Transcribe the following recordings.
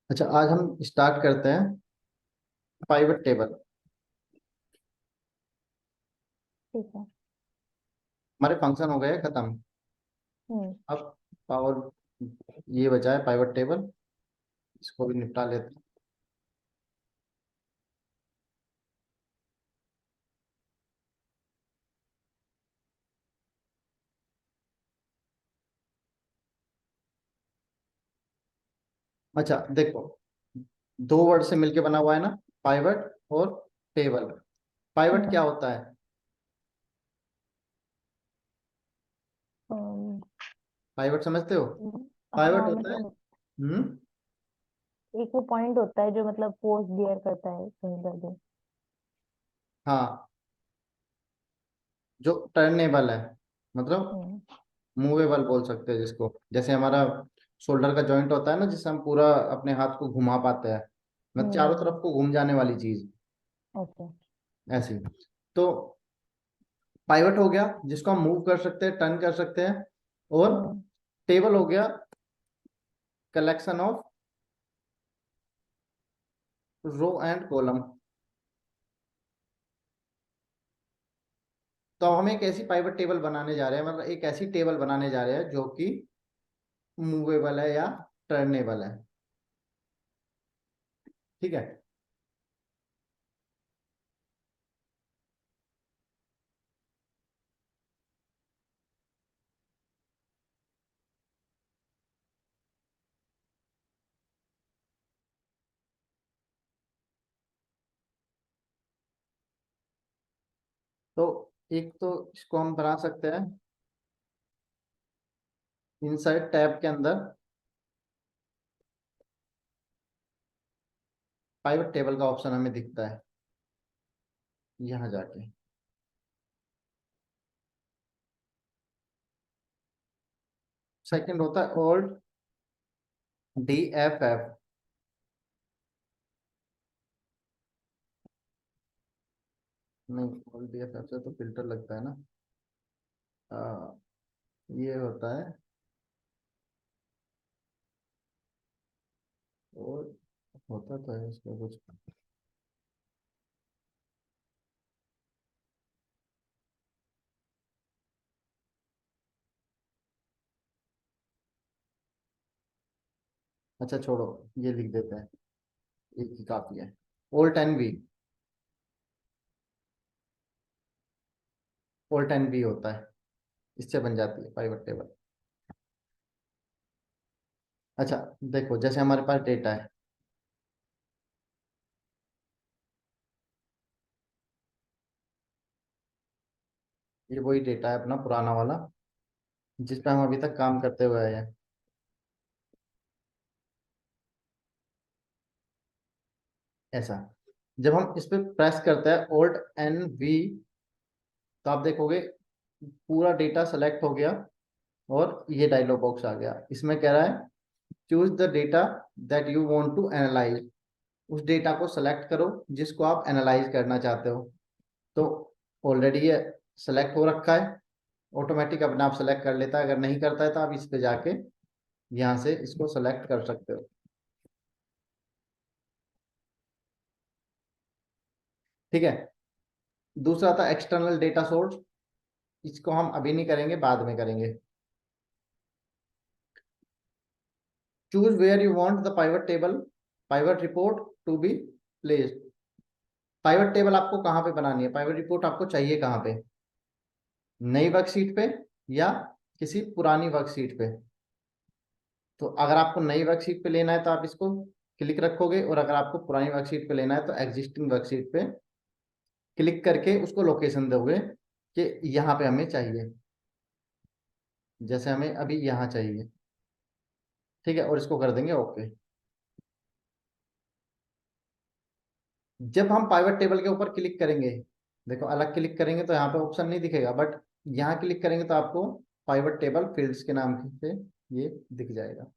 अच्छा, आज हम स्टार्ट करते हैं पाइवट टेबल। ठीक है। हमारे फंक्शन हो गए खत्म। हम्म। अब पावर ये बचा है पाइवट टेबल, इसको भी निपटा लेते हैं। अच्छा देखो, दो वर्ड से मिलके बना हुआ है ना, पाइवट और टेबल। पाइवट क्या हम्म। होता है? अम, पाइवट समझते हो? हम्म, पाइवट हाँ होता है। मतलब हम्म। एक वो पॉइंट होता है जो मतलब फोर्स बियर करता है कहीं पर भी। हाँ, जो टर्नेबल है, मतलब हम्म। मूवेबल बोल सकते हैं जिसको। जैसे हमारा शोल्डर का जॉइंट होता है ना, जिससे हम पूरा अपने हाथ को घुमा पाते हैं, मतलब चारों हम्म। तरफ को घूम जाने वाली चीज ओके। ऐसी। तो पाइवट हो गया जिसको हम मूव कर सकते हैं, टर्न कर सकते हैं। और हम्म। टेबल हो गया collection of row and column. तो अब हम एक ऐसी पाइवट टेबल बनाने जा रहे हैं, मतलब एक ऐसी टेबल बनाने जा रहे हैं जो कि मूवेबल है या टर्नेबल है। ठीक है। तो एक तो इसको हम बना सकते हैं इनसाइड टैब के अंदर, पाइवट टेबल का ऑप्शन हमें दिखता है यहाँ जाके। सेकंड होता है ओल्ड DFF। नहीं, ओल्ड DFF से तो फिल्टर लगता है ना। आ, ये होता है। और होता तो है इसका कुछ। अच्छा छोड़ो, ये लिख देते हैं, एक ही काफी है। ओल्ट NV, ओल्ट NV होता है, इससे बन जाती है पाइवट टेबल। अच्छा देखो, जैसे हमारे पास डेटा है, ये वही डेटा है अपना पुराना वाला, जिस पे हम अभी तक काम करते हुए आए हैं। ऐसा, जब हम इस पे प्रेस करते हैं OLT+NV, तो आप देखोगे पूरा डेटा सेलेक्ट हो गया और ये डायलॉग बॉक्स आ गया। इसमें कह रहा है choose the data that you want to analyse. उस डेटा को सेलेक्ट करो जिसको आप एनालाइज करना चाहते हो। तो ऑलरेडी ये सेलेक्ट हो रखा है, ऑटोमेटिक अपने आप सेलेक्ट कर लेता है। अगर नहीं करता है तो आप इस पे जाके यहाँ से इसको सेलेक्ट कर सकते हो। ठीक है। दूसरा था एक्सटर्नल डेटा सोर्स, इसको हम अभी नहीं करेंगे, बाद में करेंगे। Choose where you want the pivot table, pivot report to be placed. Pivot table आपको कहाँ पे बनानी है, पाइवट रिपोर्ट आपको चाहिए कहाँ पे? नई वर्कशीट पे या किसी पुरानी वर्कशीट पे? तो अगर आपको नई वर्कशीट पे लेना है तो आप इसको क्लिक रखोगे, और अगर आपको पुरानी वर्कशीट पे लेना है तो एग्जिस्टिंग वर्कशीट पे क्लिक करके उसको लोकेशन दोगे कि यहाँ पे हमें चाहिए। जैसे हमें अभी यहाँ चाहिए। ठीक है, और इसको कर देंगे ओके। जब हम पाइवट टेबल के ऊपर क्लिक करेंगे, देखो अलग क्लिक करेंगे तो यहाँ पे ऑप्शन नहीं दिखेगा, बट यहाँ क्लिक करेंगे तो आपको पाइवट टेबल फील्ड्स के नाम से ये दिख जाएगा।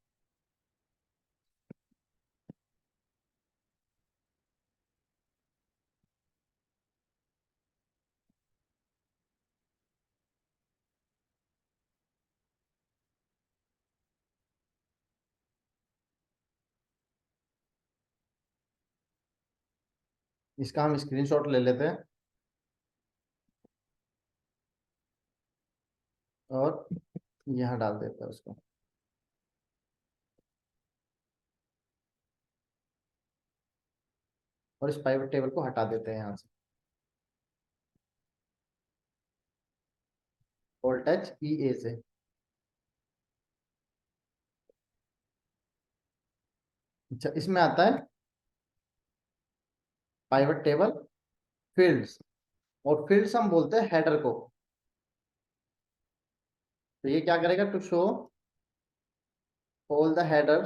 इसका हम स्क्रीनशॉट ले लेते हैं और यहाँ डाल देते हैं उसको। और इस पाइवट टेबल को हटा देते हैं यहाँ से। ऑल्ट एच ई ए से। अच्छा, इसमें आता है पाइवट टेबल फील्ड्स, और फील्ड्स हम बोलते हैं हेडर को। तो ये क्या करेगा, to show all the header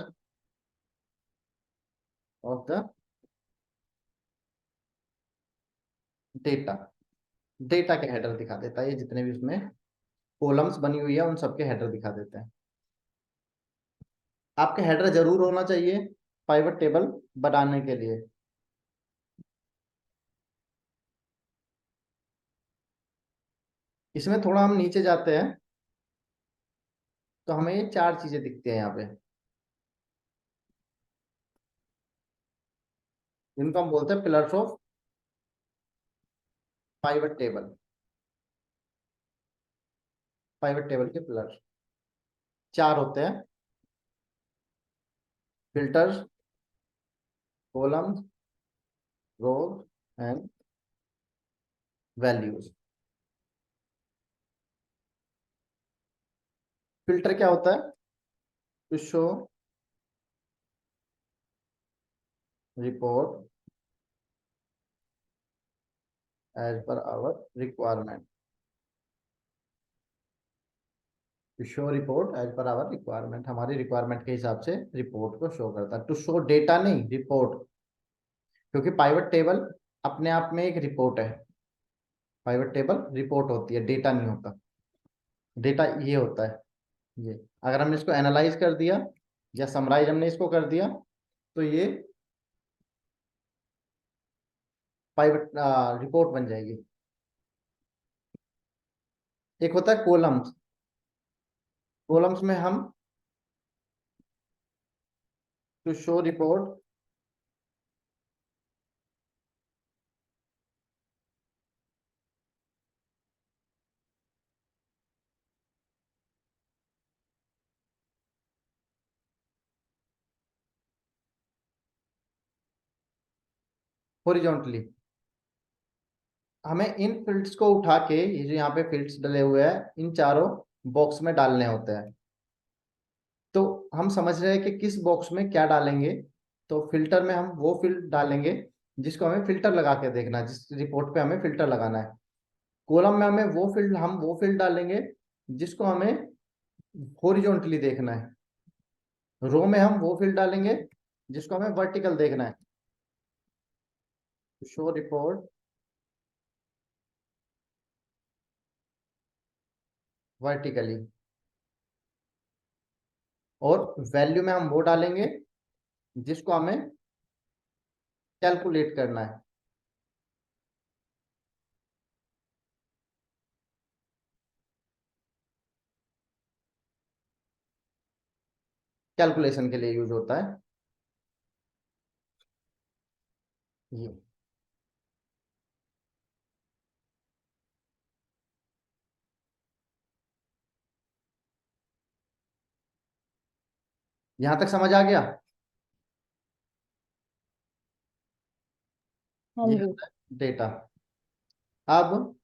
of the data. Data के हेडर दिखा देता है, ये जितने भी उसमें कॉलम्स बनी हुई है उन सबके हेडर दिखा देते हैं। आपके हेडर जरूर होना चाहिए पाइवट टेबल बनाने के लिए। इसमें थोड़ा हम नीचे जाते हैं तो हमें ये चार चीजें दिखती है यहाँ पे, जिनको हम बोलते हैं pillars of pivot table. Pivot table के पिलर्स चार होते हैं: filters, columns, rows and values. Filter क्या होता है, to show report as per our requirement. To show report as per our requirement, हमारी रिक्वायरमेंट के हिसाब से रिपोर्ट को शो करता है। टू शो डेटा नहीं, रिपोर्ट, क्योंकि पाइवट टेबल अपने आप में एक रिपोर्ट है। पाइवट टेबल रिपोर्ट होती है, डेटा नहीं होता। डेटा ये होता है, ये अगर हमने इसको एनालाइज कर दिया या समराइज हमने इसको कर दिया तो ये पाइवट रिपोर्ट बन जाएगी। एक होता है कॉलम्स। कॉलम्स में हम टू शो रिपोर्ट हॉरिजॉन्टली। हमें इन फील्ड्स को उठा के, ये जो यहाँ पे फील्ड्स डले हुए हैं, इन चारों बॉक्स में डालने होते हैं। तो हम समझ रहे हैं कि किस बॉक्स में क्या डालेंगे। तो फिल्टर में हम वो फील्ड डालेंगे जिसको हमें फिल्टर लगा के देखना है, जिस रिपोर्ट पे हमें फिल्टर लगाना है। कॉलम में हमें वो फील्ड डालेंगे जिसको हमें हॉरिजॉन्टली देखना है। रो में हम वो फील्ड डालेंगे जिसको हमें वर्टिकल देखना है। Show report vertically. और वैल्यू में हम वो डालेंगे जिसको हमें कैलकुलेट करना है, कैलकुलेशन के लिए यूज होता है ये। यहां तक समझ आ गया। हाँ ये जी। होता है डेटा। अब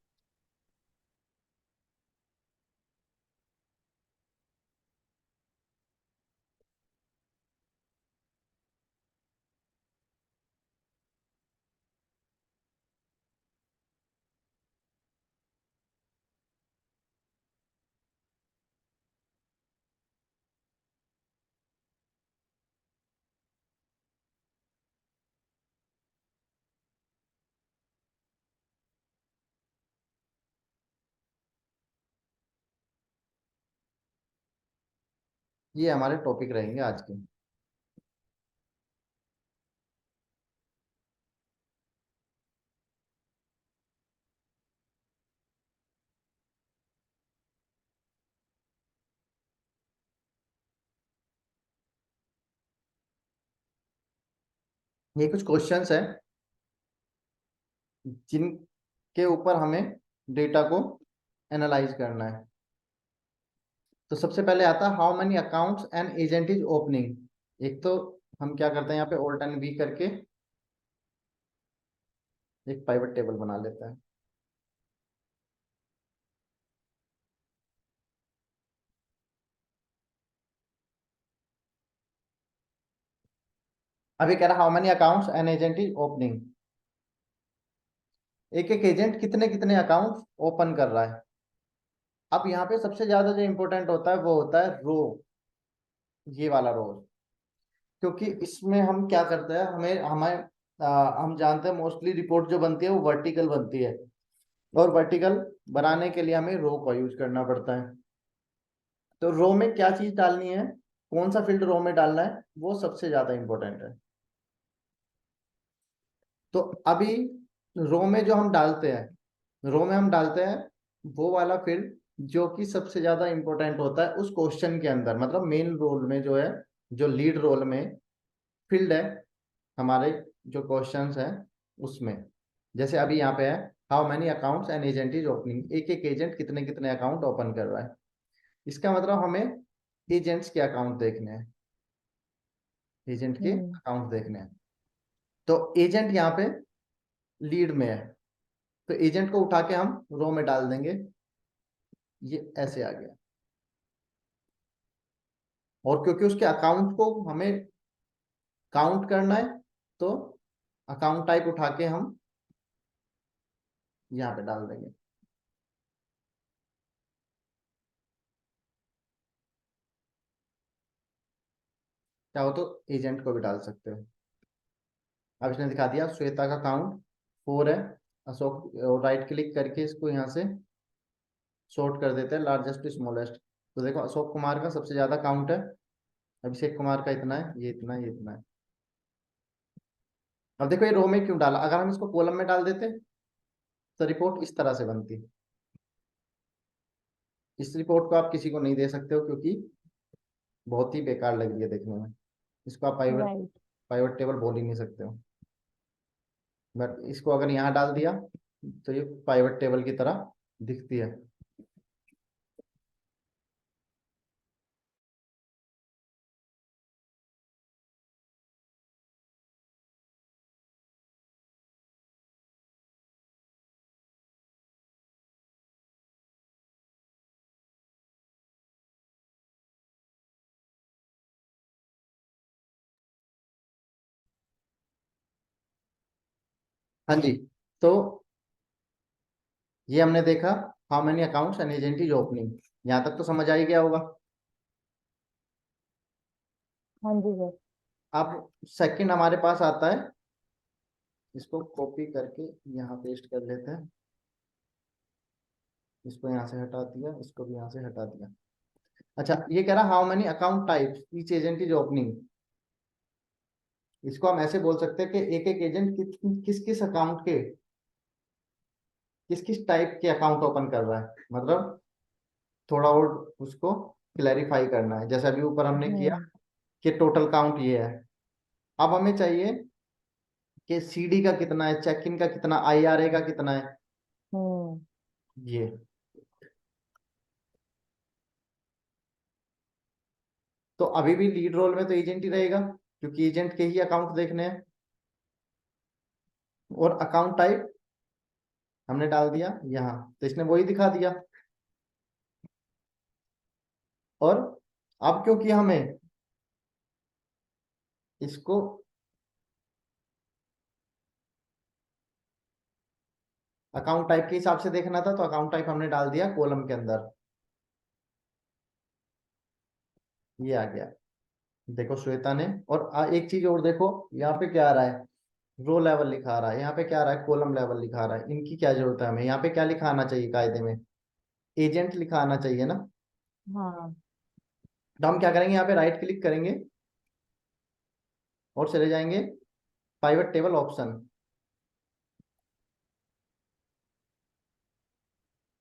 ये हमारे टॉपिक रहेंगे आज के। ये कुछ क्वेश्चंस है। जिनके ऊपर हमें डेटा को एनालाइज करना है। तो सबसे पहले आता है how many accounts an agent is opening. एक तो हम क्या करते हैं यहाँ पे ओल्ट एंड वी करके एक पाइवट टेबल बना लेते हैं। अभी कह रहा how many accounts an agent is opening, एक एक एजेंट कितने कितने अकाउंट ओपन कर रहा है। अब यहाँ पे सबसे ज्यादा जो इंपॉर्टेंट होता है वो होता है रो, ये वाला रो। क्योंकि इसमें हम क्या करते हैं, हमें हमें हम जानते हैं मोस्टली रिपोर्ट जो बनती है वो वर्टिकल बनती है, और वर्टिकल बनाने के लिए हमें रो का यूज करना पड़ता है। तो रो में क्या चीज डालनी है, कौन सा फील्ड रो में डालना है, वो सबसे ज्यादा इंपॉर्टेंट है। तो अभी रो में जो हम डालते हैं, रो में हम डालते हैं वो वाला फील्ड जो कि सबसे ज्यादा इंपॉर्टेंट होता है उस क्वेश्चन के अंदर, मतलब मेन रोल में जो है, जो लीड रोल में फील्ड है हमारे जो क्वेश्चंस हैं उसमें। जैसे अभी यहाँ पे है how many accounts an agent is opening, एक एक एजेंट कितने कितने अकाउंट ओपन कर रहा है। इसका मतलब हमें एजेंट्स के अकाउंट देखने हैं, एजेंट के हम्म। अकाउंट देखने हैं। तो एजेंट यहाँ पे लीड में है, तो एजेंट को उठा के हम रो में डाल देंगे, ये ऐसे आ गया। और क्योंकि उसके अकाउंट को हमें काउंट करना है, तो अकाउंट टाइप उठा के हम यहाँ पे डाल देंगे। चाहो तो एजेंट को भी डाल सकते हो। अब इसने दिखा दिया श्वेता का काउंट 4 है। अशोक, राइट क्लिक करके इसको यहाँ से सॉर्ट कर देते हैं लार्जेस्ट टू स्मॉलेस्ट। तो देखो अशोक कुमार का सबसे ज्यादा काउंट है, अभिषेक कुमार का इतना है, ये इतना है, ये इतना है। अब देखो ये रो में क्यों डाला, अगर हम इसको कॉलम में डाल देते तो रिपोर्ट इस तरह से बनती। इस रिपोर्ट को आप किसी को नहीं दे सकते हो क्योंकि बहुत ही बेकार लग रही है देखने में। इसको आप पाइवट राइट। पाइवट टेबल बोल ही नहीं सकते हो। बट इसको अगर यहाँ डाल दिया तो ये पाइवट टेबल की तरह दिखती है। हाँ जी। तो ये हमने देखा how many accounts an agent is opening, यहाँ तक तो समझ आ ही गया होगा। हाँ जी सर। अब सेकंड हमारे पास आता है, इसको कॉपी करके यहाँ पेस्ट कर लेते हैं। इसको यहाँ से हटा दिया, इसको भी यहाँ से हटा दिया। अच्छा, ये कह रहा how many account types each agent is opening. इसको हम ऐसे बोल सकते हैं कि एक एक एजेंट किस किस अकाउंट के, किस किस टाइप के अकाउंट ओपन कर रहा है, मतलब थोड़ा और उसको क्लैरिफाई करना है। जैसे अभी ऊपर हमने किया हम्म। कि टोटल काउंट ये है। अब हमें चाहिए कि सीडी का कितना है, चेक इन का कितना, आईआरए का कितना है, हम्म। ये। तो अभी भी लीड रोल में तो एजेंट ही रहेगा क्योंकि एजेंट के ही अकाउंट देखने हैं। और अकाउंट टाइप हमने डाल दिया यहाँ, तो इसने वही दिखा दिया। और अब क्योंकि हमें इसको अकाउंट टाइप के हिसाब से देखना था, तो अकाउंट टाइप हमने डाल दिया कॉलम के अंदर, ये आ गया। देखो श्वेता ने, और एक चीज और देखो, यहाँ पे क्या आ रहा है, रो लेवल लिखा रहा है, यहाँ पे क्या आ रहा है, कॉलम लेवल लिखा रहा है। इनकी क्या जरूरत है, हमें यहाँ पे क्या लिखाना चाहिए कायदे में, एजेंट लिखाना चाहिए ना। हाँ। तो हम क्या करेंगे, यहाँ पे राइट क्लिक करेंगे और चले जाएंगे पाइवट टेबल ऑप्शन,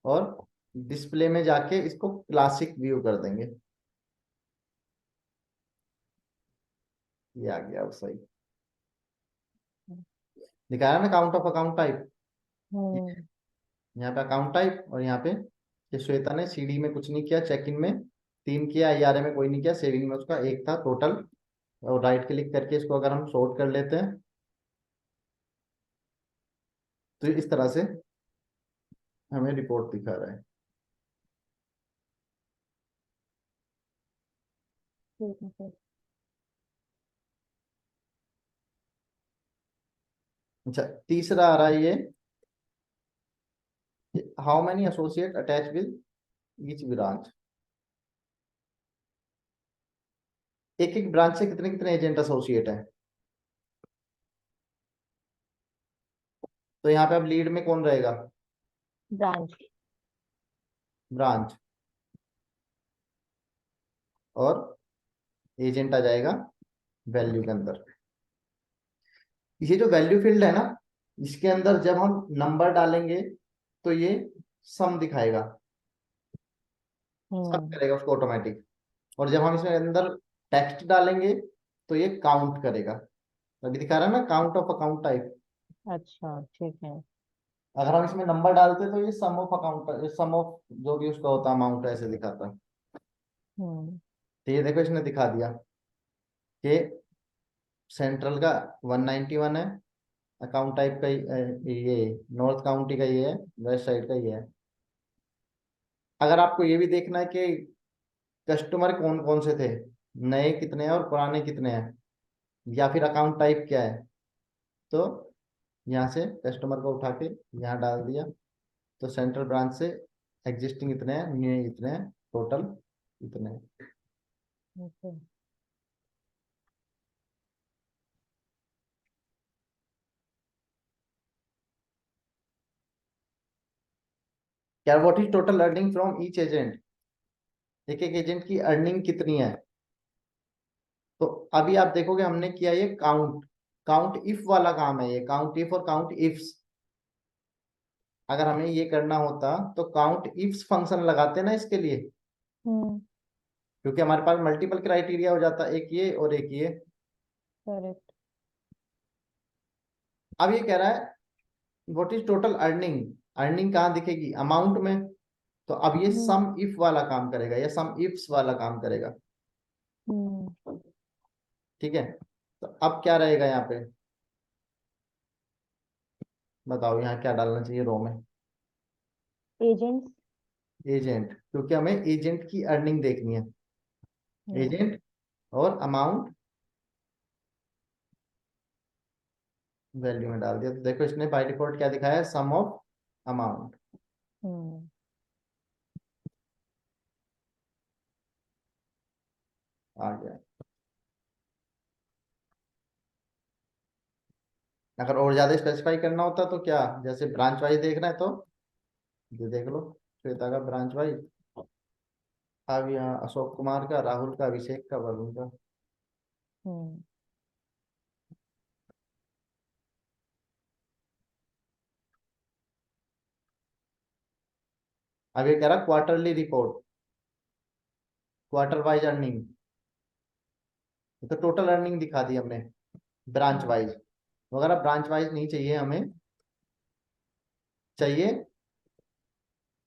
और डिस्प्ले में जाके इसको क्लासिक व्यू कर देंगे, ये आ गया, अब सही दिखाया ना, काउंट ऑफ अकाउंट टाइप। हम्म। यहाँ पे अकाउंट टाइप, और यहाँ पे ये श्वेता ने सीडी में कुछ नहीं किया, चेक इन में 3 किया, आईआरए में कोई नहीं किया, सेविंग में उसका 1 था टोटल। और राइट क्लिक करके इसको अगर हम सॉर्ट कर लेते हैं तो इस तरह से हमें रिपोर्ट दिखा रहा है। ठीक है सर। अच्छा, तीसरा आ रहा है ये, how many associate attach with each branch. एक एक ब्रांच से कितने कितने एजेंट एसोसिएट हैं। तो यहाँ पे अब लीड में कौन रहेगा, ब्रांच। ब्रांच, और एजेंट आ जाएगा वैल्यू के अंदर। ये जो वैल्यू फील्ड है ना, इसके अंदर जब हम नंबर डालेंगे तो ये सम दिखाएगा, सम हम्म। करेगा उसको ऑटोमेटिक। और जब हम इसमें अंदर टेक्स्ट डालेंगे तो ये काउंट करेगा। अभी दिखा रहा है ना, काउंट ऑफ अकाउंट टाइप। अच्छा ठीक है। अगर हम इसमें नंबर डालते तो ये सम ऑफ अकाउंट, सम ऑफ जो भी उसका होता अमाउंट ऐसे दिखाता। हम्म। तो ये देखो इसने दिखा दिया कि सेंट्रल का 191 है, अकाउंट टाइप का ये नॉर्थ काउंटी का ये है, वेस्ट साइड का ये है। अगर आपको ये भी देखना है कि कस्टमर कौन कौन से थे, नए कितने हैं और पुराने कितने हैं, या फिर अकाउंट टाइप क्या है, तो यहाँ से कस्टमर को उठा के यहाँ डाल दिया। तो सेंट्रल ब्रांच से एग्जिस्टिंग इतने हैं, न्यू इतने हैं, टोटल इतने हैं। ओके। क्या what is total earning from each agent, एक एक एजेंट की अर्निंग कितनी है। तो अभी आप देखोगे हमने किया ये काउंट, काउंट इफ वाला काम है ये, काउंट इफ और काउंट इफ्स। अगर हमें ये करना होता तो काउंट इफ्स फंक्शन लगाते ना इसके लिए, हम्म। क्योंकि हमारे पास मल्टीपल क्राइटेरिया हो जाता, एक ये और एक ये। करेक्ट। अब ये कह रहा है what is total earning, earning कहाँ दिखेगी, अमाउंट में। तो अब ये हम्म। सम इफ वाला काम करेगा या सम इफ्स वाला काम करेगा। हम्म। ठीक है, तो अब क्या रहेगा यहाँ पे, बताओ यहाँ क्या डालना चाहिए रो में। एजेंट्स। एजेंट, क्योंकि हमें एजेंट की अर्निंग देखनी है। हम्म। एजेंट और अमाउंट वैल्यू में डाल दिया, तो देखो इसने बाय डिफॉल्ट क्या दिखाया है, सम ऑफ अमाउंट हम्म। आ गया। अगर और ज्यादा स्पेसिफाई करना होता तो क्या, जैसे ब्रांच वाइज देखना है तो ये देख लो, श्वेता का ब्रांच वाइज, अब यहाँ अशोक कुमार का, राहुल का, अभिषेक का, वरुण का। हम्म। अब ये कह रहा quarterly report, quarter wise earning, तो टोटल अर्निंग दिखा दी हमने ब्रांच हम्म। वाइज। वगैरह ब्रांच वाइज नहीं चाहिए हमें, चाहिए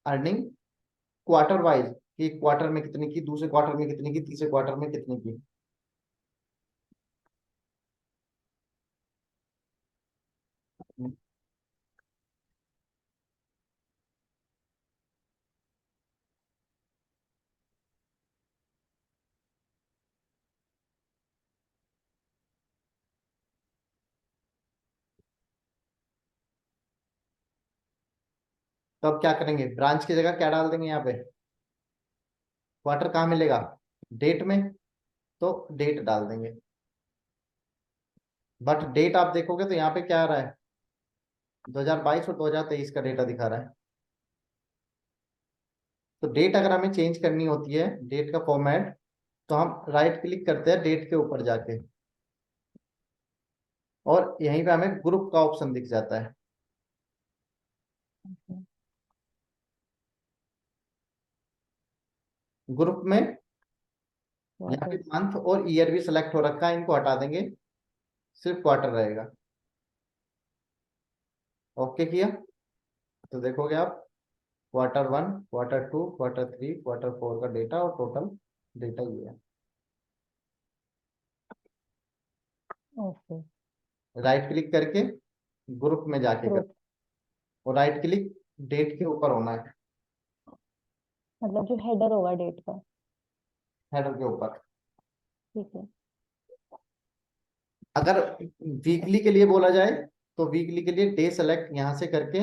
अर्निंग क्वार्टर वाइज, कि क्वार्टर में कितनी की, दूसरे क्वार्टर में कितनी की, तीसरे क्वार्टर में कितनी की। तो अब क्या करेंगे, ब्रांच की जगह क्या डाल देंगे यहाँ पे, क्वार्टर कहाँ मिलेगा, डेट में, तो डेट डाल देंगे। बट डेट आप देखोगे तो यहाँ पे क्या आ रहा है, 2022 और 2023 का डेटा दिखा रहा है। तो डेट अगर हमें चेंज करनी होती है, डेट का फॉर्मेट, तो हम राइट क्लिक करते हैं डेट के ऊपर जाके, और यहीं पे हमें ग्रुप का ऑप्शन दिख जाता है। ग्रुप में यहाँ पे क्वार्टर। मंथ और ईयर भी सिलेक्ट हो रखा है, इनको हटा देंगे, सिर्फ क्वार्टर रहेगा। ओके किया। तो देखोगे आप Q1, Q2, Q3, Q4 का डेटा और टोटल डेटा ये है। ओके। राइट क्लिक करके ग्रुप में जाके कर, ग्रुप। और राइट क्लिक डेट के ऊपर होना है, मतलब जो हेडर होगा डेट का। हेडर के ऊपर। ठीक है। अगर वीकली के लिए बोला जाए तो वीकली के लिए डे सेलेक्ट यहाँ से करके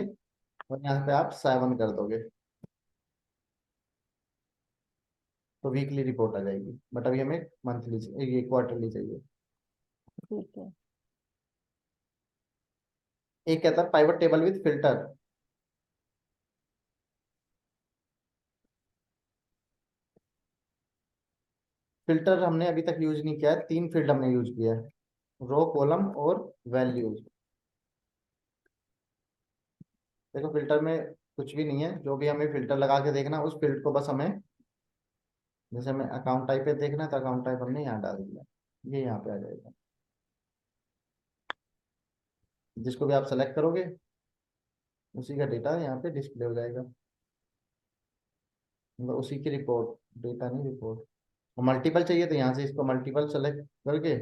और यहाँ पे आप 7 कर दोगे तो वीकली रिपोर्ट आ जाएगी, बट अभी हमें मंथली, ये क्वार्टरली चाहिए। ठीक है। एक कहता है pivot table with filter. Filter हमने अभी तक यूज नहीं किया है, 3 फील्ड हमने यूज किया है, रो, कॉलम और वैल्यूज। देखो फिल्टर में कुछ भी नहीं है, जो भी हमें फिल्टर लगा के देखना उस फील्ड को बस हमें, जैसे हमें अकाउंट टाइप पे देखना है तो अकाउंट टाइप हमने यहाँ डाल दिया, ये यहाँ पे आ जाएगा। जिसको भी आप सेलेक्ट करोगे उसी का डेटा यहाँ पे डिस्प्ले हो जाएगा, मतलब उसी की रिपोर्ट, डेटा नहीं रिपोर्ट। और मल्टीपल चाहिए तो यहाँ से इसको मल्टीपल सेलेक्ट करके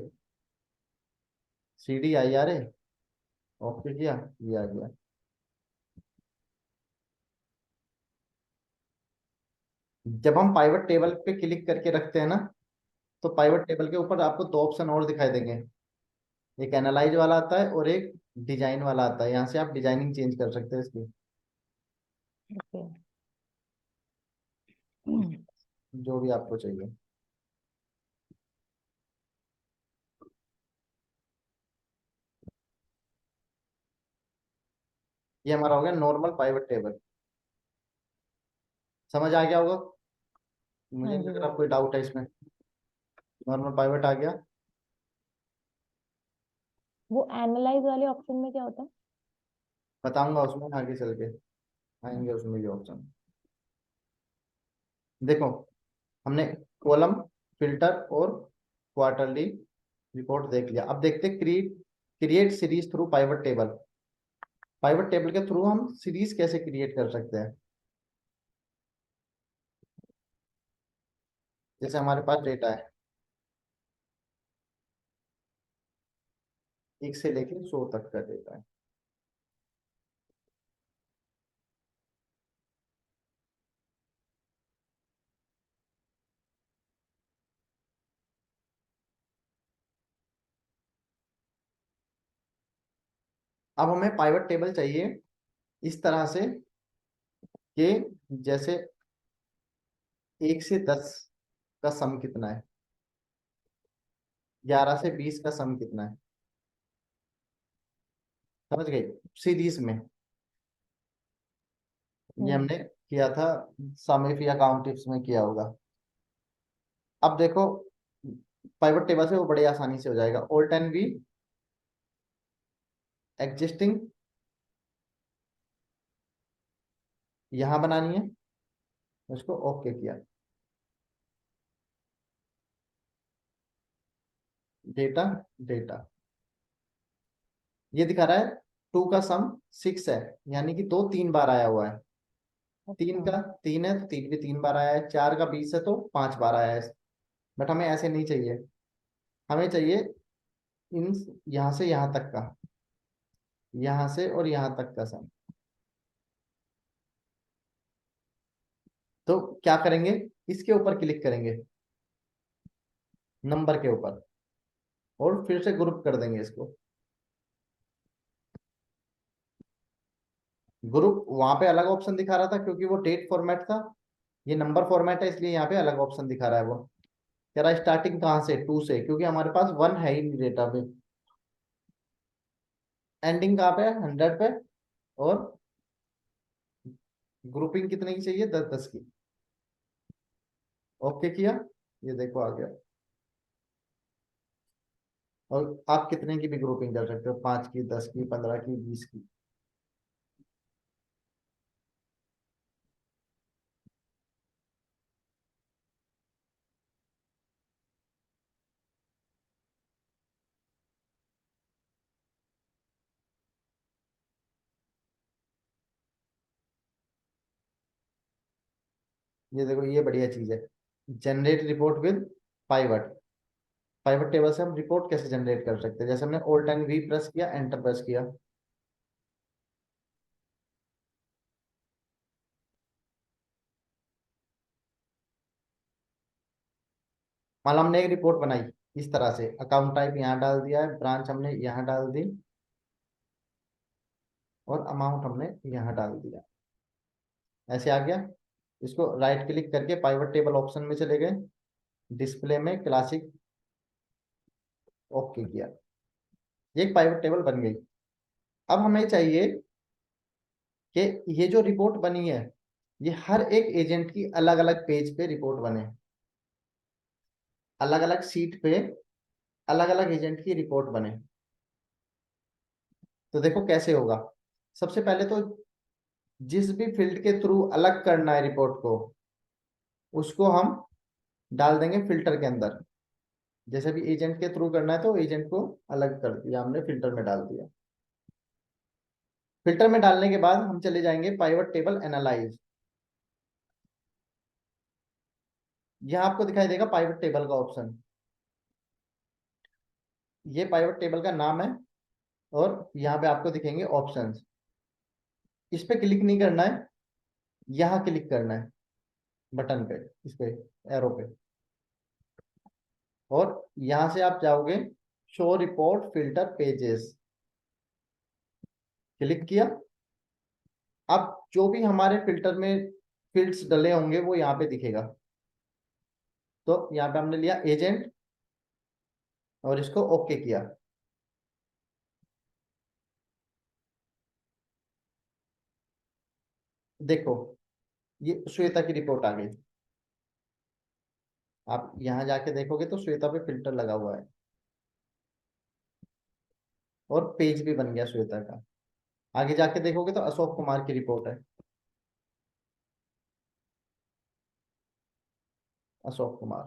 CDIRA ओके किया, ये आ गया। जब हम पाइवट टेबल पे क्लिक करके रखते हैं ना, तो पाइवट टेबल के ऊपर आपको 2 ऑप्शन और दिखाई देंगे, एक एनालाइज वाला आता है और एक डिजाइन वाला आता है। यहाँ से आप डिजाइनिंग चेंज कर सकते हैं इसकी, ओके। जो भी आपको चाहिए। ये हमारा हो गया नॉर्मल पाइवट टेबल। समझ आ गया होगा, मुझे हाँ नहीं जी लग सर। रहा कोई डाउट है इसमें। नॉर्मल पाइवट आ गया। वो एनालाइज वाले ऑप्शन में क्या होता है? बताऊंगा उसमें आगे चल के, आएंगे उसमें ये ऑप्शन। देखो हमने कॉलम, फिल्टर और क्वार्टरली रिपोर्ट देख लिया। अब देखते create create series through pivot table. Pivot table के थ्रू हम सीरीज कैसे क्रिएट कर सकते हैं। जैसे हमारे पास डेटा है 1 से लेकर 100 तक का डेटा है। अब हमें पाइवट टेबल चाहिए इस तरह से कि जैसे 1 से 10 का सम कितना है, 11 से 20 का सम कितना है। समझ गए, सीरीज में। ये हम्म। हमने किया था सम इफ या काउंट इफ्स में किया होगा। अब देखो पाइवट टेबल से वो बड़ी आसानी से हो जाएगा। ऑल्ट एंड वी, एग्जिस्टिंग यहाँ बनानी है, उसको ओके किया। डेटा, डेटा ये दिखा रहा है 2 का सम 6 है, यानी कि 2 3 बार आया हुआ है। तीन अच्छा। का 3 है तो 3 भी 3 बार आया है, 4 का 20 है तो 5 बार आया है। बट हमें ऐसे नहीं चाहिए, हमें चाहिए इन यहाँ से यहाँ तक का, यहाँ से और यहाँ तक का सम। तो क्या करेंगे, इसके ऊपर क्लिक करेंगे, नंबर के ऊपर, और फिर से ग्रुप कर देंगे इसको। ग्रुप वहां पे अलग ऑप्शन दिखा रहा था क्योंकि वो डेट फॉर्मेट था, ये नंबर फॉर्मेट है इसलिए यहाँ पे अलग ऑप्शन दिखा रहा है। वो कह रहा है स्टार्टिंग कहाँ से, 2 से, क्योंकि हमारे पास 1 है ही नहीं डेटा पे। एंडिंग कहाँ पे है, 100 पे। और ग्रुपिंग कितने की चाहिए, 10 10 की। ओके किया, ये देखो आ गया। और आप कितने की भी ग्रुपिंग कर सकते हो, 5 की, 10 की, 15 की, 20 की। ये देखो ये बढ़िया चीज है, generate report with pivot. Pivot table से हम रिपोर्ट कैसे जनरेट कर सकते हैं, जैसे हमने ऑल्ट एंड वी प्रेस किया, एंटर प्रेस किया। मान लो हमने एक रिपोर्ट बनाई इस तरह से, अकाउंट टाइप यहाँ डाल दिया है, ब्रांच हमने यहाँ डाल दी, और अमाउंट हमने यहाँ डाल दिया, ऐसे आ गया। इसको राइट क्लिक करके पाइवट टेबल ऑप्शन में चले गए, डिस्प्ले में क्लासिक, ओके किया, ये एक पाइवट टेबल बन गई। अब हमें चाहिए कि ये जो रिपोर्ट बनी है, ये हर एक एजेंट की अलग अलग पेज पे रिपोर्ट बने, अलग अलग सीट पे अलग अलग एजेंट की रिपोर्ट बने। तो देखो कैसे होगा। सबसे पहले तो जिस भी फील्ड के थ्रू अलग करना है रिपोर्ट को, उसको हम डाल देंगे फिल्टर के अंदर। जैसे भी एजेंट के थ्रू करना है तो एजेंट को अलग कर दिया हमने, फिल्टर में डाल दिया। फिल्टर में डालने के बाद हम चले जाएंगे पाइवट टेबल एनालाइज। यहाँ आपको दिखाई देगा पाइवट टेबल का ऑप्शन, ये पाइवट टेबल का नाम है, और यहाँ पे आपको दिखेंगे ऑप्शंस। इस पे क्लिक नहीं करना है, यहाँ क्लिक करना है बटन पे, इस पे एरो पे, और यहाँ से आप जाओगे show report filter pages, click किया। अब जो भी हमारे फिल्टर में फील्ड्स डले होंगे वो यहाँ पे दिखेगा। तो यहाँ पे हमने लिया एजेंट और इसको ओके किया। देखो ये श्वेता की रिपोर्ट आ गई। आप यहाँ जाके देखोगे तो श्वेता पे फिल्टर लगा हुआ है, और पेज भी बन गया श्वेता का। आगे जाके देखोगे तो अशोक कुमार की रिपोर्ट है, अशोक कुमार।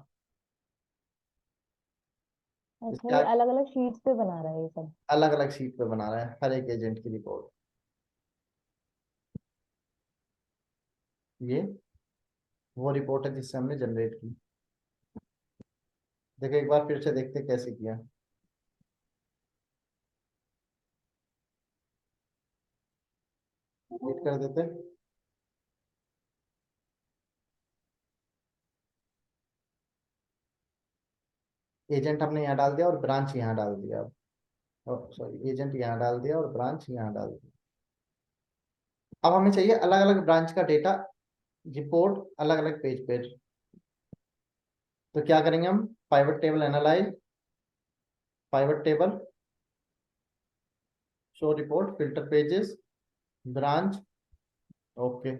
अच्छा, इसके ये आगे अलग अलग शीट्स पे बना रहा है ये सब। अलग अलग शीट पे बना रहा है हर एक एजेंट की रिपोर्ट। ये वो रिपोर्ट है जिससे हमने जनरेट की। देखो एक बार फिर से देखते कैसे किया। हिट कर देते, एजेंट हमने यहाँ डाल दिया और ब्रांच यहाँ डाल दिया। सॉरी, एजेंट यहाँ डाल दिया और ब्रांच यहाँ डाल दिया। अब हमें चाहिए अलग अलग ब्रांच का डेटा, रिपोर्ट अलग अलग पेज पे। तो क्या करेंगे हम, pivot table analyse, pivot table, show report filter pages, branch, okay.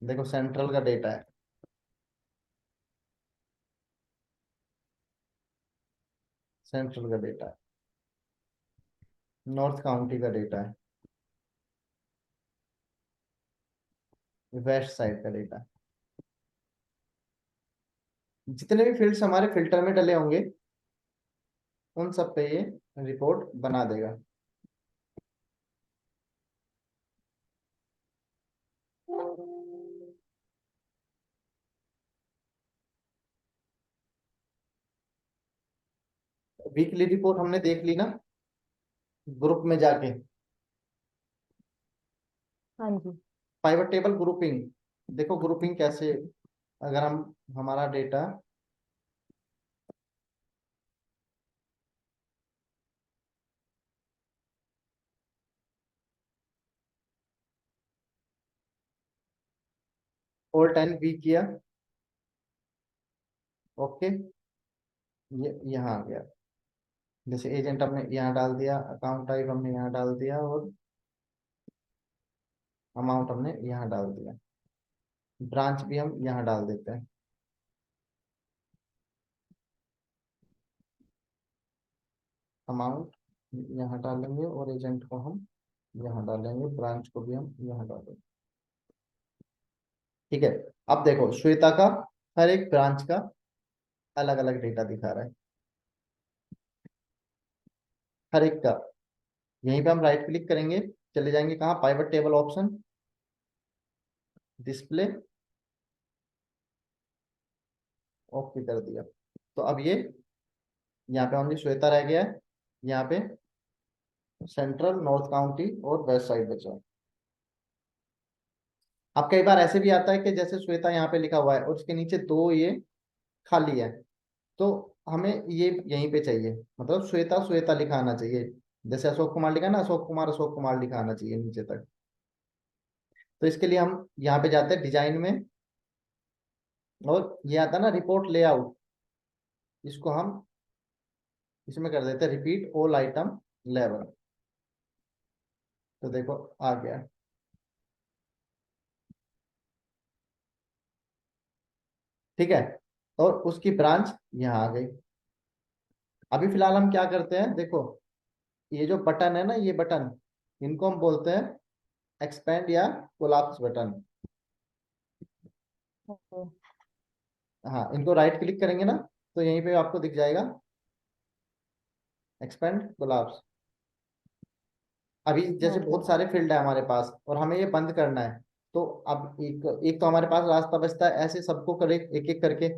देखो सेंट्रल का डेटा है, सेंट्रल का डेटा है, नॉर्थ काउंटी का डेटा है, वेस्ट साइड का डेटा है। जितने भी फील्ड्स हमारे फिल्टर में डले होंगे उन सब पे ये रिपोर्ट बना देगा। वीकली रिपोर्ट हमने देख ली ना ग्रुप में जाके। हाँ जी। पाइवट टेबल ग्रुपिंग, देखो ग्रुपिंग कैसे, अगर हम हमारा डेटा ऑल टाइम वी किया, ओके, ये यहाँ आ गया। जैसे एजेंट हमने यहाँ डाल दिया, अकाउंट टाइप हमने यहाँ डाल दिया, और अमाउंट हमने यहाँ डाल दिया। ब्रांच भी हम यहाँ डाल देते हैं, अमाउंट यहाँ डालेंगे और एजेंट को हम यहाँ डालेंगे, ब्रांच को भी हम यहाँ डालेंगे। ठीक है। अब देखो श्वेता का हर एक ब्रांच का अलग अलग डेटा दिखा रहा है, हर एक का। यहीं पे हम राइट क्लिक करेंगे, चले जाएंगे कहाँ, pivot table option, display, okay कर दिया। तो अब ये यहाँ पे ओनली श्वेता रह गया है। यहाँ पे सेंट्रल, नॉर्थ काउंटी और वेस्ट साइड बचा है। अब कई बार ऐसे भी आता है कि जैसे श्वेता यहाँ पे लिखा हुआ है और उसके नीचे दो ये खाली है, तो हमें ये यहीं पे चाहिए, मतलब श्वेता श्वेता लिखा आना चाहिए। जैसे अशोक कुमार लिखा ना, अशोक कुमार अशोक कुमार लिखा आना चाहिए नीचे तक। तो इसके लिए हम यहाँ पे जाते हैं डिजाइन में, और ये आता है ना रिपोर्ट लेआउट, इसको हम इसमें कर देते हैं रिपीट ऑल आइटम लेवल। तो देखो आ गया। ठीक है, और उसकी ब्रांच यहाँ आ गई। अभी फिलहाल हम क्या करते हैं, देखो ये जो बटन है ना, ये बटन, इनको हम बोलते हैं एक्सपेंड या कोलैप्स बटन। ओके। हाँ, इनको राइट क्लिक करेंगे ना, तो यहीं पे आपको दिख जाएगा एक्सपेंड कोलैप्स। अभी जैसे ओके। बहुत सारे फील्ड है हमारे पास और हमें ये बंद करना है, तो अब एक एक तो हमारे पास रास्ता बचता है, ऐसे सबको करे एक एक करके,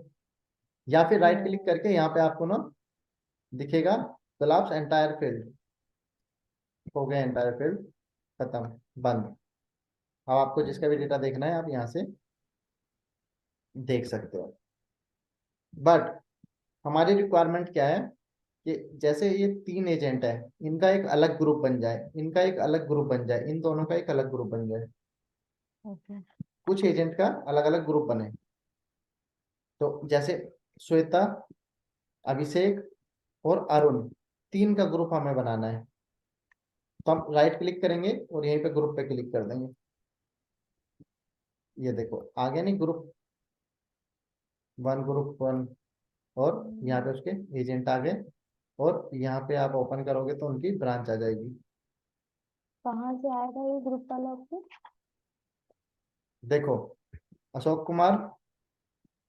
या फिर राइट क्लिक हम्म। करके यहाँ पे आपको ना दिखेगा कोलैप्स एंटायर फील्ड। हो गया एंटायर फील्ड खत्म, बंद। अब आपको जिसका भी डेटा देखना है आप यहाँ से देख सकते हो। बट हमारी रिक्वायरमेंट क्या है कि जैसे ये तीन एजेंट है, इनका एक अलग ग्रुप बन जाए, इनका एक अलग ग्रुप बन जाए, इन दोनों का एक अलग ग्रुप बन जाए, ओके। कुछ एजेंट का अलग अलग ग्रुप बने। तो जैसे श्वेता, अभिषेक और अरुण, तीन का ग्रुप हमें बनाना है। तो हम राइट क्लिक करेंगे और यहीं पे ग्रुप पे क्लिक कर देंगे। ये देखो आ गया नहीं ग्रुप वन, ग्रुप वन, और यहाँ पे उसके एजेंट आ गए। और यहाँ पे आप ओपन करोगे तो उनकी ब्रांच आ जाएगी। कहाँ से आएगा ये ग्रुप वाला ऑप्शन? देखो अशोक कुमार,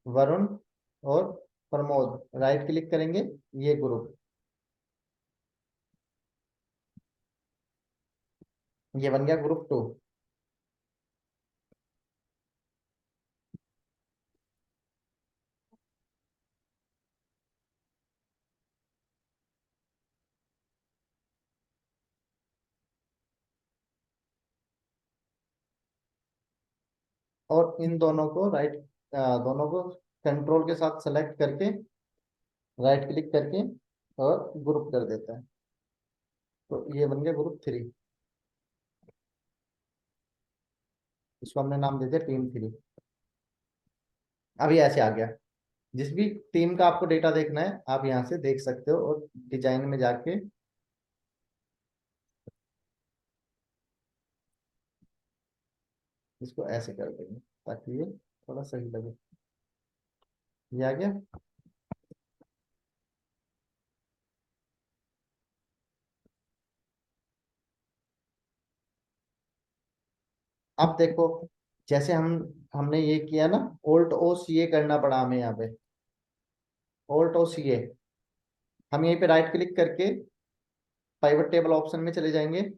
वरुण और प्रमोद, राइट क्लिक करेंगे, ये ग्रुप, ये बन गया ग्रुप टू। और इन दोनों को दोनों को कंट्रोल के साथ सेलेक्ट करके राइट क्लिक करके और ग्रुप कर देता है। तो ये बन गया ग्रुप थ्री। इसको हमने नाम दे दिया टीम थ्री। अभी ऐसे आ गया। जिस भी टीम का आपको डेटा देखना है आप यहाँ से देख सकते हो, और डिजाइन में जाके इसको ऐसे कर देंगे ताकि ये थोड़ा सही लगे। ये आ गया। अब देखो, जैसे हमने ये किया ना, ओल्ट ओ सी ए करना पड़ा हमें यहाँ पे, ओल्ट ओ सी ए। हम यहीं पे राइट क्लिक करके पाइवट टेबल ऑप्शन में चले जाएंगे,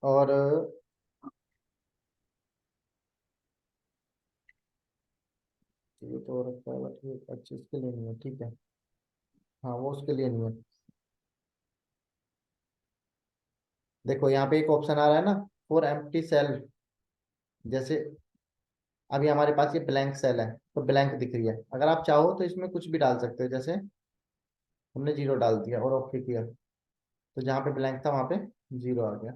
और ये तो रखता है बट ये अच्छी इसके लिए नहीं है, ठीक है। हाँ वो उसके लिए नहीं है। देखो यहाँ पे एक ऑप्शन आ रहा है ना, फॉर एम्प्टी सेल। जैसे अभी हमारे पास ये ब्लैंक सेल है, तो ब्लैंक दिख रही है। अगर आप चाहो तो इसमें कुछ भी डाल सकते हो, जैसे हमने जीरो डाल दिया और ओके किया, तो जहाँ पे ब्लैंक था वहां पे जीरो आ गया।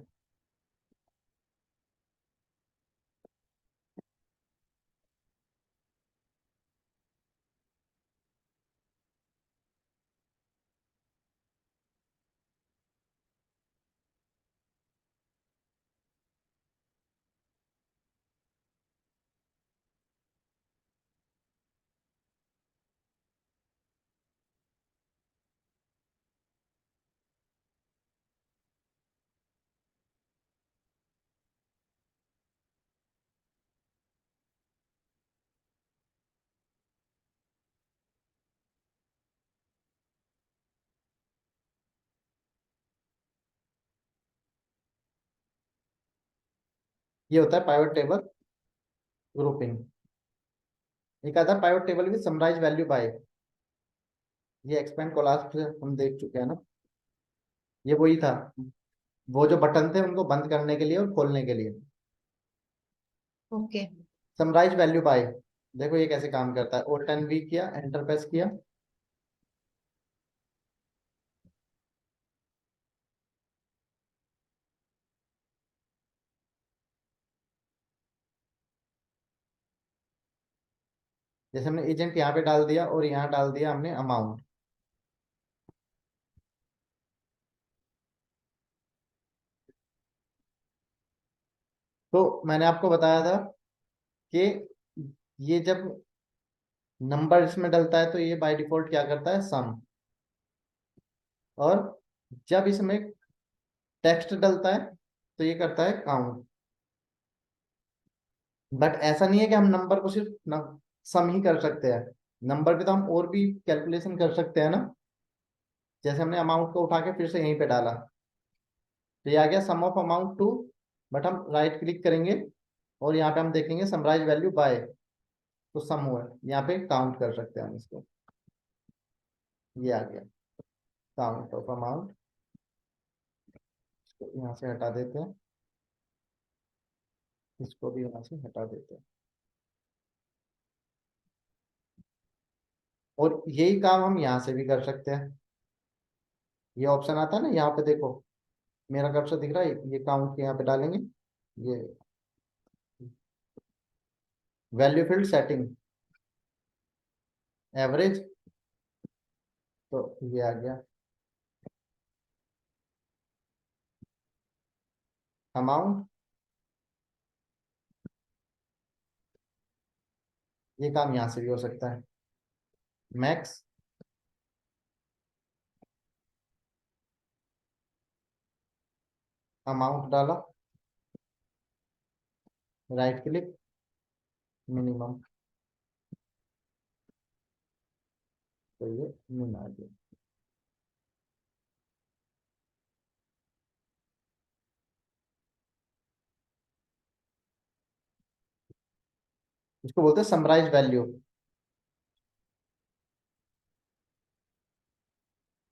ये होता है पाइवट टेबल ग्रुपिंग। एक आता है pivot table with summarise value by, ये एक्सपेंड कोलाप्स हम देख चुके हैं ना, ये वही था, वो जो बटन थे उनको बंद करने के लिए और खोलने के लिए। ओके। समराइज वैल्यू बाय, देखो ये कैसे काम करता है, Alt and V किया, एंटर प्रेस किया, जैसे हमने एजेंट यहाँ पे डाल दिया और यहाँ डाल दिया हमने अमाउंट। तो मैंने आपको बताया था कि ये जब नंबर इसमें डलता है तो ये बाय डिफॉल्ट क्या करता है, सम, और जब इसमें टेक्स्ट डलता है तो ये करता है काउंट। बट ऐसा नहीं है कि हम नंबर को सिर्फ सम ही कर सकते हैं, नंबर पे तो हम और भी कैलकुलेशन कर सकते हैं ना। जैसे हमने अमाउंट को उठा के फिर से यहीं पे डाला, तो ये आ गया सम ऑफ अमाउंट टू, बट हम राइट क्लिक करेंगे और यहाँ पे हम देखेंगे समराइज वैल्यू बाय, तो सम हुआ है, यहाँ पे काउंट कर सकते हैं हम इसको, ये आ गया काउंट ऑफ अमाउंट। इसको यहाँ से हटा देते हैं, इसको भी यहाँ से हटा देते हैं, और यही काम हम यहाँ से भी कर सकते हैं। ये ऑप्शन आता है ना यहाँ पे, देखो मेरा कर्सर दिख रहा है, ये काउंट के यहाँ पे डालेंगे, ये वैल्यू फील्ड सेटिंग एवरेज, तो ये आ गया अमाउंट। ये काम यहाँ से भी हो सकता है, मैक्स, अमाउंट डाला, राइट क्लिक, मिनिमम, तो ये मिन आ गया। इसको बोलते हैं समराइज वैल्यू।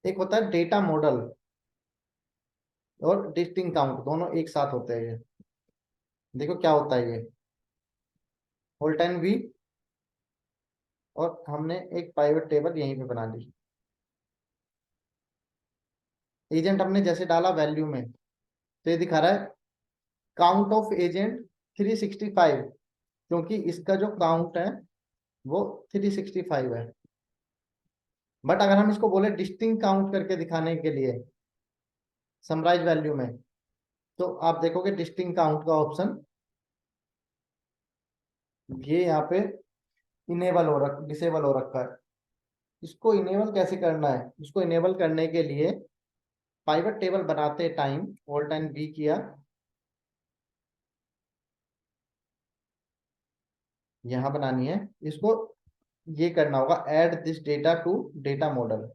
एक होता है डेटा मॉडल और डिस्टिंक्ट काउंट, दोनों एक साथ होते हैं ये। देखो क्या होता है ये, होल्ड टाइम वी, और हमने एक पाइवट टेबल यहीं पे बना ली, एजेंट हमने जैसे डाला वैल्यू में, तो ये दिखा रहा है काउंट ऑफ एजेंट 365, क्योंकि इसका जो काउंट है वो 365 है। बट अगर हम इसको बोले डिस्टिंक्ट काउंट करके दिखाने के लिए समराइज वैल्यू में, तो आप देखोगे डिस्टिंक्ट काउंट का ऑप्शन ये यहाँ पे इनेबल हो रखा, डिसेबल हो रखा है। इसको इनेबल कैसे करना है, इसको इनेबल करने के लिए पाइवट टेबल बनाते टाइम ऑल्ट एंड वी किया, यहाँ बनानी है इसको, ये करना होगा add this data to data model,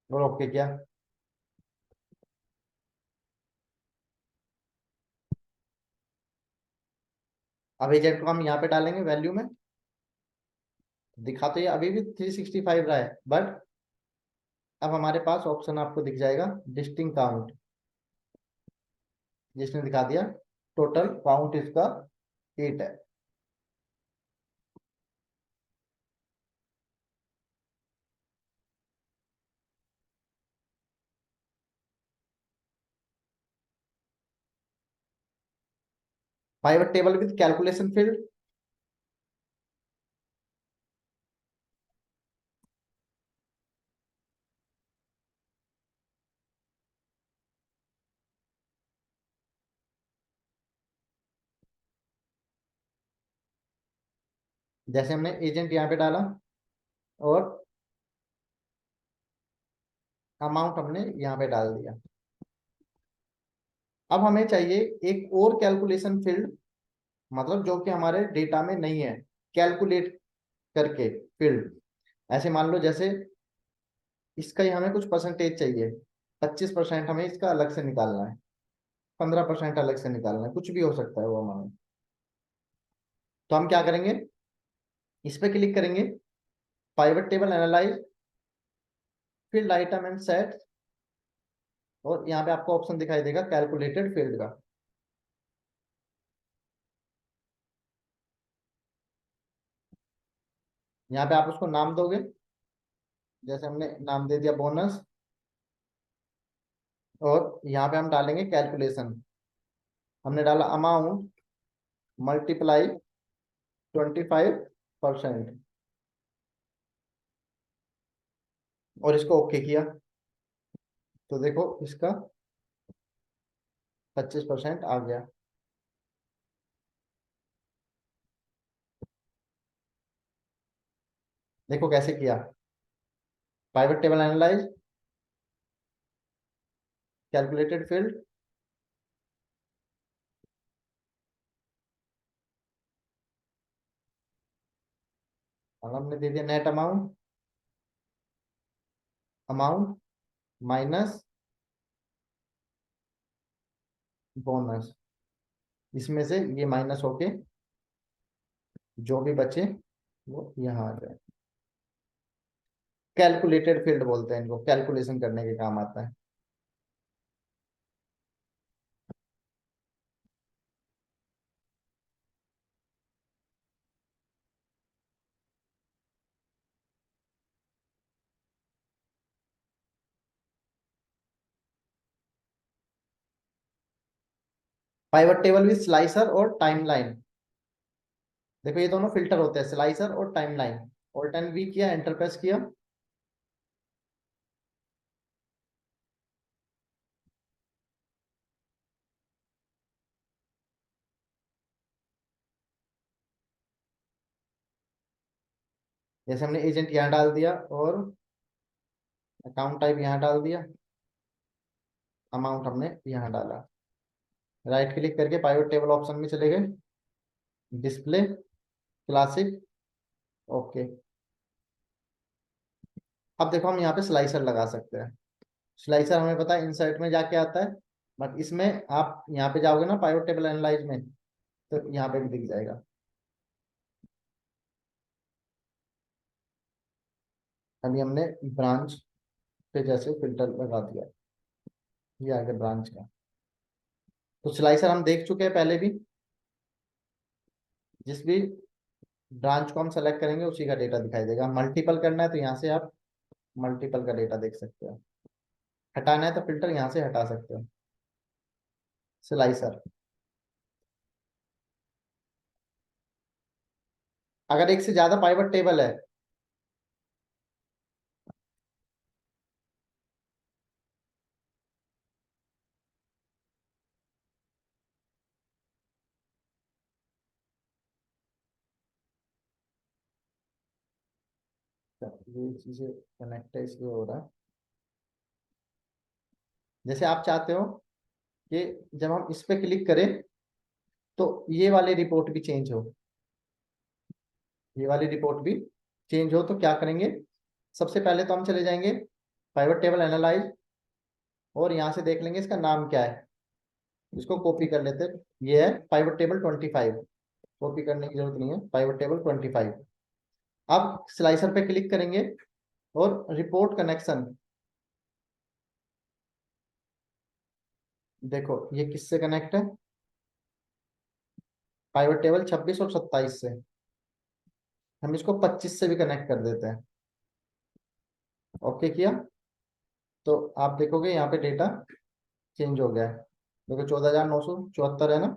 और ओके क्या। अब एजेंट को हम यहाँ पे डालेंगे वैल्यू में, दिखा तो ये अभी भी 365 रहा है, बट अब हमारे पास ऑप्शन आपको दिख जाएगा डिस्टिंक्ट काउंट, जिसने दिखा दिया टोटल काउंट इसका 8 है। Pivot table with calculation field, जैसे हमने एजेंट यहाँ पे डाला और अमाउंट हमने यहाँ पे डाल दिया। अब हमें चाहिए एक और कैलकुलेशन फील्ड, मतलब जो कि हमारे डेटा में नहीं है, कैलकुलेट करके फील्ड। ऐसे मान लो जैसे इसका ही हमें कुछ परसेंटेज चाहिए, 25% हमें इसका अलग से निकालना है, 15% अलग से निकालना है, कुछ भी हो सकता है वो हमारे। तो हम क्या करेंगे, इस पे क्लिक करेंगे, pivot table analyse, field item and set, और यहाँ पे आपको ऑप्शन दिखाई देगा कैलकुलेटेड फील्ड का। यहाँ पे आप उसको नाम दोगे, जैसे हमने नाम दे दिया बोनस, और यहाँ पे हम डालेंगे कैलकुलेशन। हमने डाला अमाउंट मल्टीप्लाई 25%, और इसको ओके किया, तो देखो इसका 25% आ गया। देखो कैसे किया, pivot table analyse, calculated field, और हमने दे दिया net amount, amount minus bonus, इसमें से ये माइनस होके जो भी बचे वो यहाँ आ जाए। कैलकुलेटेड फील्ड बोलते हैं इनको, कैलकुलेशन करने के काम आता है। पाइवट टेबल विद स्लाइसर और टाइमलाइन, देखो ये दोनों फिल्टर होते हैं, स्लाइसर और टाइमलाइन। ऑल्ट एंड वी किया, एंटर प्रेस किया, जैसे हमने एजेंट यहाँ डाल दिया और अकाउंट टाइप यहाँ डाल दिया, अमाउंट हमने यहाँ डाला। राइट क्लिक करके पाइवट टेबल ऑप्शन में चले गए, डिस्प्ले, क्लासिक, ओके। अब देखो हम यहाँ पे स्लाइसर लगा सकते हैं। स्लाइसर हमें पता है इंसर्ट में जाके आता है, बट इसमें आप यहाँ पे जाओगे ना पाइवट टेबल एनालाइज में, तो यहाँ पे भी दिख जाएगा। अभी हमने ब्रांच पे जैसे फिल्टर लगा दिया, ये आ गया ब्रांच का। तो स्लाइसर हम देख चुके हैं पहले भी, जिस भी ब्रांच को हम सेलेक्ट करेंगे उसी का डेटा दिखाई देगा। मल्टीपल करना है तो यहाँ से आप मल्टीपल का डेटा देख सकते हो, हटाना है तो फिल्टर यहाँ से हटा सकते हो। स्लाइसर, अगर एक से ज्यादा पाइवट टेबल है, ये चीजें कनेक्ट है इसलिए हो रहा है। जैसे आप चाहते हो कि जब हम इस पे क्लिक करें तो ये वाली रिपोर्ट भी चेंज हो, ये वाली रिपोर्ट भी चेंज हो, तो क्या करेंगे, सबसे पहले तो हम चले जाएंगे पाइवट टेबल एनालाइज, और यहाँ से देख लेंगे इसका नाम क्या है, इसको कॉपी कर लेते हैं। ये है पाइवट टेबल 25, कॉपी करने की जरूरत नहीं है, पाइवट टेबल 25। अब स्लाइसर पे क्लिक करेंगे और रिपोर्ट कनेक्शन, देखो ये किससे कनेक्ट है, पाइवट टेबल 26 और 27 से। हम इसको 25 से भी कनेक्ट कर देते हैं, ओके किया, तो आप देखोगे यहाँ पे डेटा चेंज हो गया है। देखो 14,974 है ना,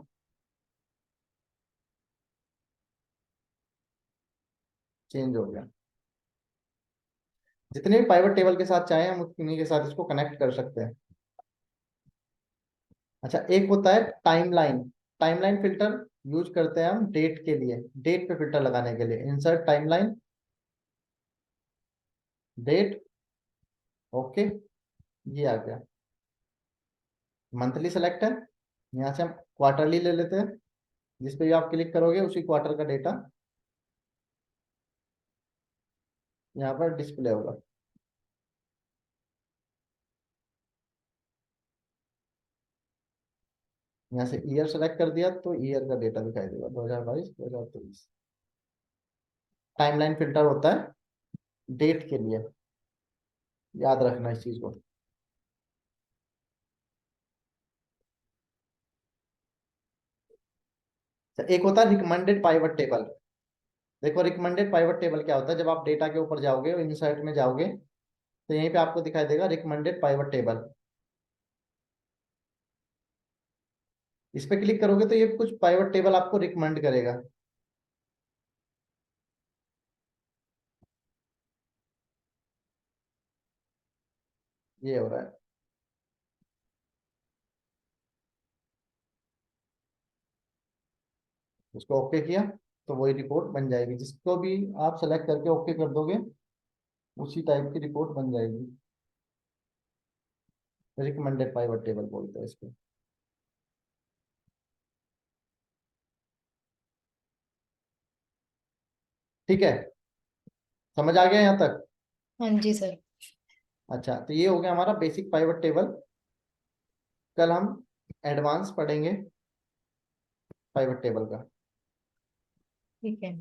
चेंज हो गया। जितने भी पाइवट टेबल के साथ चाहे हम उन्हीं के साथ इसको कनेक्ट कर सकते हैं। अच्छा, एक होता है टाइमलाइन, टाइमलाइन फिल्टर यूज करते हैं हम डेट के लिए, डेट पे फिल्टर लगाने के लिए। इंसर्ट टाइमलाइन, डेट, ओके, ये आ गया। मंथली सेलेक्ट है, यहाँ से हम क्वार्टरली ले लेते हैं, जिस पे भी आप क्लिक करोगे उसी क्वार्टर का डेटा यहाँ पर डिस्प्ले होगा। यहाँ से ईयर सेलेक्ट कर दिया तो ईयर का डेटा दिखाई देगा 2022 2023। टाइमलाइन फिल्टर होता है डेट के लिए, याद रखना इस चीज को। तो एक होता है रिकमेंडेड पाइवट टेबल। देखो रिकमेंडेड पाइवट टेबल क्या होता है, जब आप डेटा के ऊपर जाओगे, इंसर्ट में जाओगे, तो यहीं पे आपको दिखाई देगा रिकमेंडेड पाइवट टेबल। इस पे क्लिक करोगे तो ये कुछ पाइवट टेबल आपको रिकमेंड करेगा। ये हो रहा है। उसको ओके किया तो वही रिपोर्ट बन जाएगी, जिसको भी आप सेलेक्ट करके ओके कर दोगे उसी टाइप की रिपोर्ट बन जाएगी। रिकमेंडेड पाइवट टेबल बोलते हैं इसको। ठीक है, समझ आ गया यहाँ तक? हाँ जी सर। अच्छा, तो ये हो गया हमारा बेसिक पाइवट टेबल। कल हम एडवांस पढ़ेंगे पाइवट टेबल का। ठीक है।